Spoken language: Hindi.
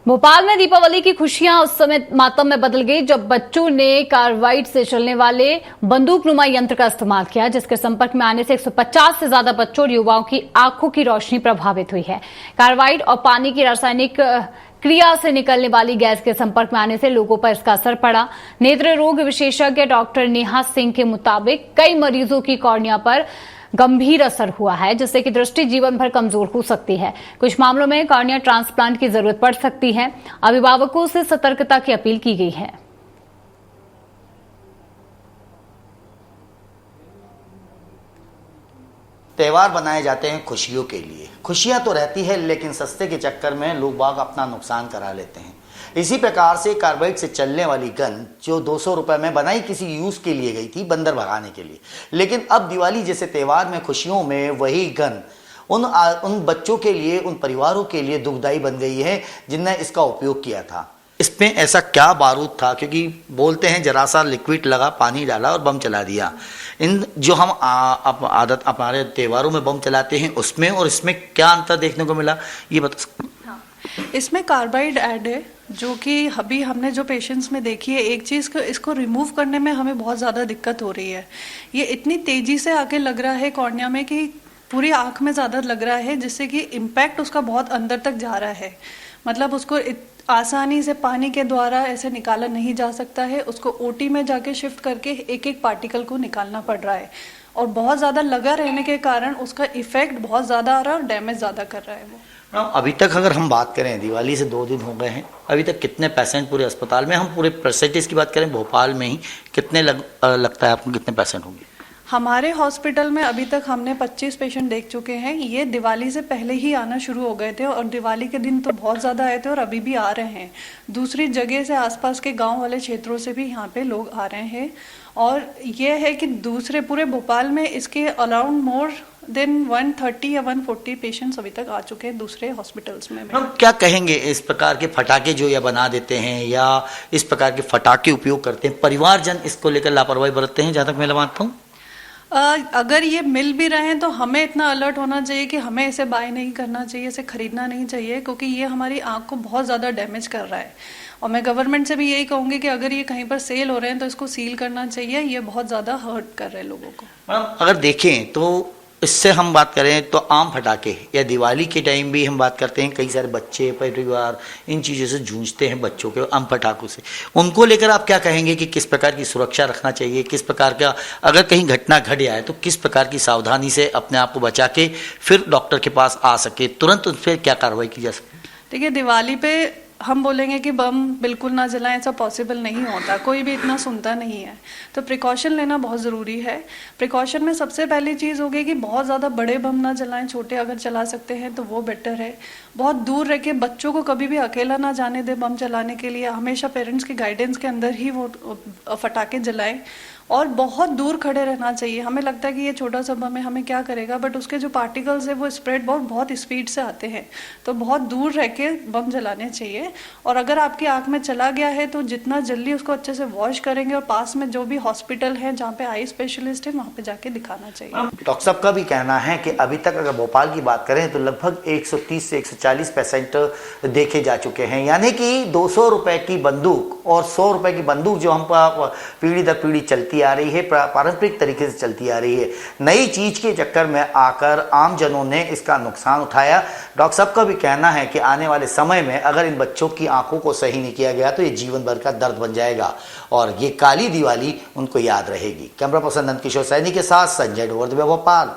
भोपाल में दीपावली की खुशियां उस समय मातम में बदल गई जब बच्चों ने कार्बाइड से चलने वाले बंदूकनुमा यंत्र का इस्तेमाल किया, जिसके संपर्क में आने से 150 से ज्यादा बच्चों और युवाओं की आंखों की रोशनी प्रभावित हुई है। कार्बाइड और पानी की रासायनिक क्रिया से निकलने वाली गैस के संपर्क में आने से लोगों पर इसका असर पड़ा। नेत्र रोग विशेषज्ञ डॉक्टर नेहा सिंह के मुताबिक कई मरीजों की कॉर्निया पर गंभीर असर हुआ है, जिससे कि दृष्टि जीवन भर कमजोर हो सकती है। कुछ मामलों में कॉर्निया ट्रांसप्लांट की जरूरत पड़ सकती है। अभिभावकों से सतर्कता की अपील की गई है। त्योहार बनाए जाते हैं खुशियों के लिए। खुशियां तो रहती है, लेकिन सस्ते के चक्कर में लोग बाग अपना नुकसान करा लेते हैं। इसी प्रकार से कार्बाइड से चलने वाली गन जो 200 रुपए में बनाई किसी यूज के लिए गई थी, बंदर भगाने के लिए, लेकिन अब दिवाली जैसे त्योहार में खुशियों में वही गन उन बच्चों के लिए, उन परिवारों के लिए दुखदाई बन गई है जिनने इसका उपयोग किया था। इसमें ऐसा क्या बारूद था, क्योंकि बोलते हैं जरा सा लिक्विड लगा, पानी डाला और बम चला दिया। इन जो हम आदत हमारे त्योहारों में बम चलाते हैं, उसमें और इसमें क्या अंतर देखने को मिला, ये बता सकते हैं? हाँ, इसमें कार्बाइड ऐड है, जो कि अभी हमने जो पेशेंट्स में देखी है, एक चीज़ को इसको रिमूव करने में हमें बहुत ज़्यादा दिक्कत हो रही है। ये इतनी तेज़ी से आके लग रहा है कॉर्निया में कि पूरी आँख में ज़्यादा लग रहा है, जिससे कि इम्पैक्ट उसका बहुत अंदर तक जा रहा है। मतलब उसको आसानी से पानी के द्वारा ऐसे निकाला नहीं जा सकता है, उसको ओटी में जाके शिफ्ट करके एक एक पार्टिकल को निकालना पड़ रहा है, और बहुत ज़्यादा लगा रहने के कारण उसका इफेक्ट बहुत ज़्यादा आ रहा है और डैमेज ज़्यादा कर रहा है वो। अभी तक अगर हम बात करें, दिवाली से 2 दिन हो गए हैं, अभी तक कितने पेशेंट पूरे अस्पताल में, हम पूरे परसेंटेज की बात करें भोपाल में ही कितने लगता है आपको, कितने पेशेंट होंगे? हमारे हॉस्पिटल में अभी तक हमने 25 पेशेंट देख चुके हैं। ये दिवाली से पहले ही आना शुरू हो गए थे, और दिवाली के दिन तो बहुत ज़्यादा आए थे और अभी भी आ रहे हैं। दूसरी जगह से, आसपास के गांव वाले क्षेत्रों से भी यहाँ पे लोग आ रहे हैं। और ये है कि दूसरे पूरे भोपाल में इसके अराउंड मोर देन 130 या 140 पेशेंट्स अभी तक आ चुके हैं दूसरे हॉस्पिटल्स में। हम क्या कहेंगे, इस प्रकार के फटाके जो या बना देते हैं या इस प्रकार के फटाके उपयोग करते हैं, परिवारजन इसको लेकर लापरवाही बरतते हैं, जहाँ तक मैं मानता हूँ? अगर ये मिल भी रहे हैं तो हमें इतना अलर्ट होना चाहिए कि हमें इसे बाय नहीं करना चाहिए, इसे खरीदना नहीं चाहिए, क्योंकि ये हमारी आंख को बहुत ज़्यादा डैमेज कर रहा है। और मैं गवर्नमेंट से भी यही कहूँगी कि अगर ये कहीं पर सेल हो रहे हैं तो इसको सील करना चाहिए। ये बहुत ज़्यादा हर्ट कर रहे हैं लोगों को। मैडम, अगर देखें तो इससे हम बात करें तो आम फटाके या दिवाली के टाइम भी हम बात करते हैं, कई सारे बच्चे परिवार इन चीज़ों से जूझते हैं, बच्चों के आम फटाकों से। उनको लेकर आप क्या कहेंगे कि किस प्रकार की सुरक्षा रखना चाहिए, किस प्रकार का, अगर कहीं घटना घट जाए तो किस प्रकार की सावधानी से अपने आप को बचा के फिर डॉक्टर के पास आ सके, तुरंत उस पर क्या कार्रवाई की जा सकती है? देखिए, दिवाली पे हम बोलेंगे कि बम बिल्कुल ना जलाएं, ऐसा पॉसिबल नहीं होता, कोई भी इतना सुनता नहीं है। तो प्रिकॉशन लेना बहुत ज़रूरी है। प्रिकॉशन में सबसे पहली चीज़ होगी कि बहुत ज़्यादा बड़े बम ना जलाएं, छोटे अगर चला सकते हैं तो वो बेटर है। बहुत दूर रह के बच्चों को कभी भी अकेला ना जाने दें बम चलाने के लिए, हमेशा पेरेंट्स की गाइडेंस के अंदर ही वो फटाके जलाएं। और बहुत दूर खड़े रहना चाहिए। हमें लगता है कि ये छोटा सा बम है, हमें क्या करेगा, बट उसके जो पार्टिकल्स है वो स्प्रेड बहुत स्पीड से आते हैं, तो बहुत दूर रह के बम जलाने चाहिए। और अगर आपकी आंख में चला गया है तो जितना जल्दी उसको अच्छे से वॉश करेंगे, और पास में जो भी हॉस्पिटल है जहाँ पे आई स्पेशलिस्ट है वहाँ पे जाके दिखाना चाहिए। डॉक्टर साहब का भी कहना है कि अभी तक अगर भोपाल की बात करें तो लगभग 130 से 140 पेशेंट देखे जा चुके हैं, यानी कि 200 रुपए की बंदूक और 100 रुपए की बंदूक जो हम पीढ़ी दर पीढ़ी चलती आ रही है, पारंपरिक तरीके से चलती आ रही है, नई चीज के चक्कर में आकर आम जनों ने इसका नुकसान उठाया। डॉक्टर साहब का भी कहना है कि आने वाले समय में अगर इन बच्चों की आंखों को सही नहीं किया गया तो ये जीवन भर का दर्द बन जाएगा और ये काली दिवाली उनको याद रहेगी। कैमरा पर्सन नंद किशोर सैनी के साथ संजय डोवर, भोपाल।